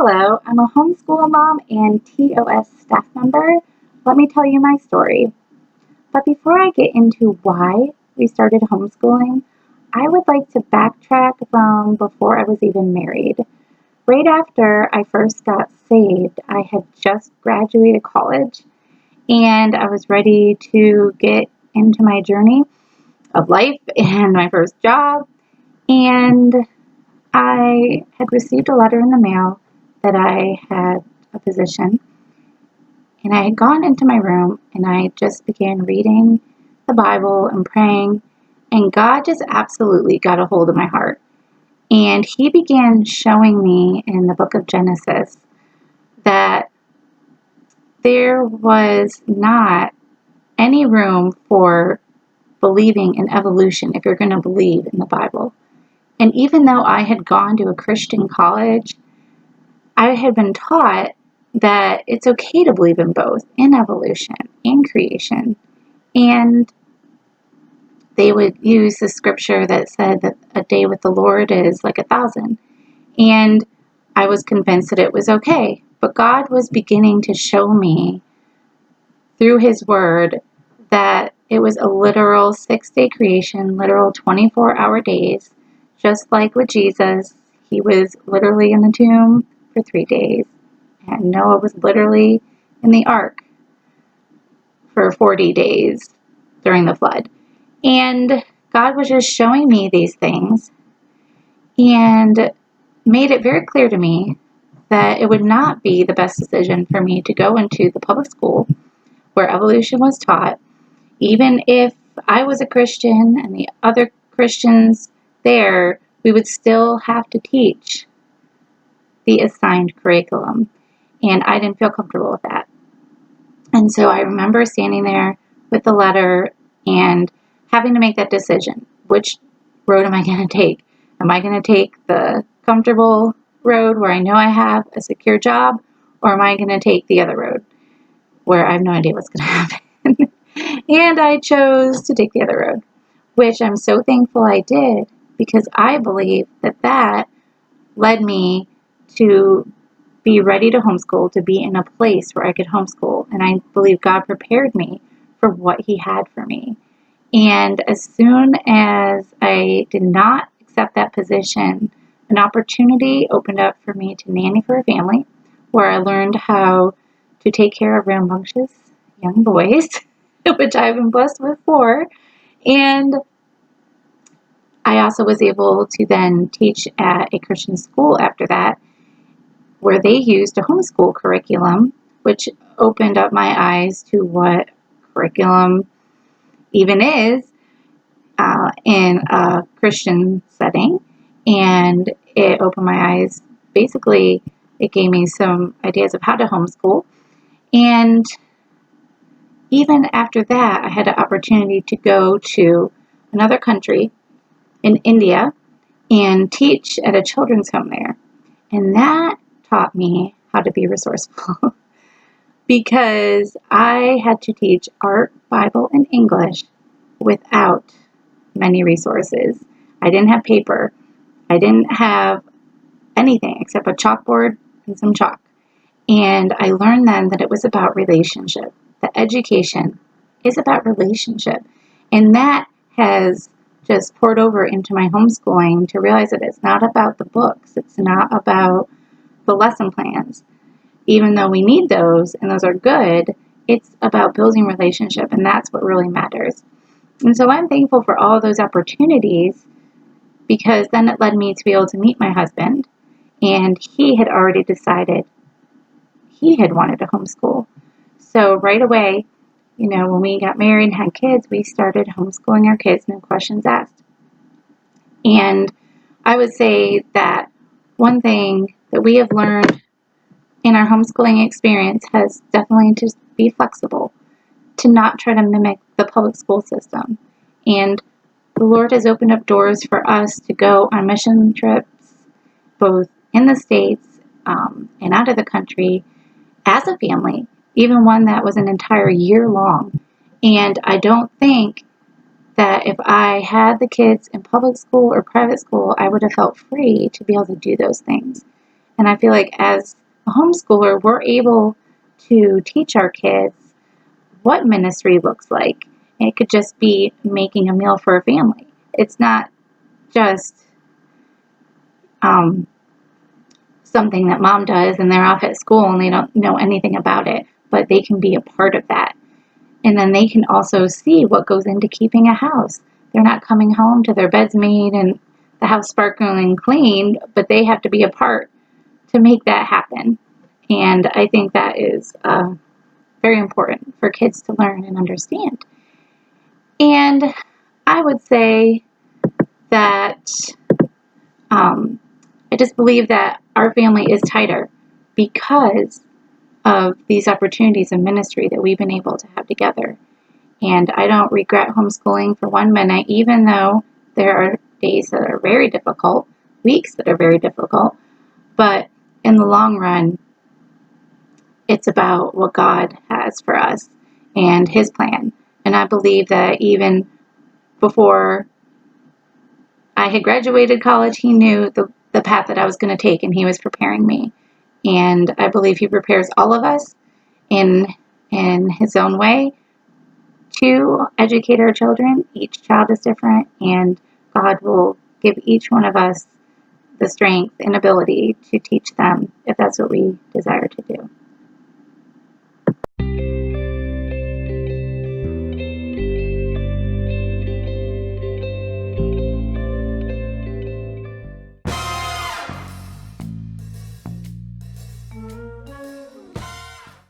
Hello, I'm a homeschool mom and TOS staff member. Let me tell you my story. But before I get into why we started homeschooling, I would like to backtrack from before I was even married. Right after I first got saved, I had just graduated college and I was ready to get into my journey of life and my first job. And I had received a letter in the mail that I had a position, and I had gone into my room and I just began reading the Bible and praying, and God just absolutely got a hold of my heart. And He began showing me in the book of Genesis that there was not any room for believing in evolution if you're going to believe in the Bible. And even though I had gone to a Christian college, I had been taught that it's okay to believe in both, in evolution and creation. And they would use the scripture that said that a day with the Lord is like 1,000. And I was convinced that it was okay. But God was beginning to show me through His Word that it was a literal 6-day creation, literal 24-hour days, just like with Jesus. He was literally in the tomb for 3 days. And Noah was literally in the ark for 40 days during the flood. And God was just showing me these things and made it very clear to me that it would not be the best decision for me to go into the public school where evolution was taught, even if I was a Christian and the other Christians there, we would still have to teach the assigned curriculum. And I didn't feel comfortable with that. And so I remember standing there with the letter and having to make that decision. Which road am I going to take? Am I going to take the comfortable road where I know I have a secure job? Or am I going to take the other road where I have no idea what's going to happen? And I chose to take the other road, which I'm so thankful I did, because I believe that that led me to be ready to homeschool, to be in a place where I could homeschool. And I believe God prepared me for what He had for me. And as soon as I did not accept that position, an opportunity opened up for me to nanny for a family, where I learned how to take care of rambunctious young boys, which I've been blessed with 4. And I also was able to then teach at a Christian school after that, where they used a homeschool curriculum, which opened up my eyes to what curriculum even is in a Christian setting. And it opened my eyes. Basically, it gave me some ideas of how to homeschool. And even after that, I had an opportunity to go to another country in India and teach at a children's home there. And that taught me how to be resourceful because I had to teach art, Bible, and English without many resources. I didn't have paper. I didn't have anything except a chalkboard and some chalk. And I learned then that it was about relationship. That education is about relationship. And that has just poured over into my homeschooling to realize that it's not about the books. It's not about the lesson plans. Even though we need those, and those are good, it's about building relationship, and that's what really matters. And so I'm thankful for all those opportunities, because then it led me to be able to meet my husband, and he had already decided he had wanted to homeschool. So right away, when we got married and had kids, we started homeschooling our kids, no questions asked. And I would say that one thing that we have learned in our homeschooling experience has definitely to be flexible, to not try to mimic the public school system. And the Lord has opened up doors for us to go on mission trips, both in the States and out of the country, as a family, even one that was an entire year long. And I don't think that if I had the kids in public school or private school, I would have felt free to be able to do those things. And I feel like as a homeschooler, we're able to teach our kids what ministry looks like. It could just be making a meal for a family. It's not just something that mom does and they're off at school and they don't know anything about it, but they can be a part of that. And then they can also see what goes into keeping a house. They're not coming home to their beds made and the house sparkling clean, but they have to be a part to make that happen. And I think that is very important for kids to learn and understand. And I would say that I just believe that our family is tighter because of these opportunities of ministry that we've been able to have together. And I don't regret homeschooling for 1 minute, even though there are days that are very difficult, weeks that are very difficult. But in the long run, it's about what God has for us and His plan. And I believe that even before I had graduated college, He knew the path that I was going to take, and He was preparing me. And I believe He prepares all of us in His own way to educate our children. Each child is different, and God will give each one of us the strength and ability to teach them if that's what we desire to do.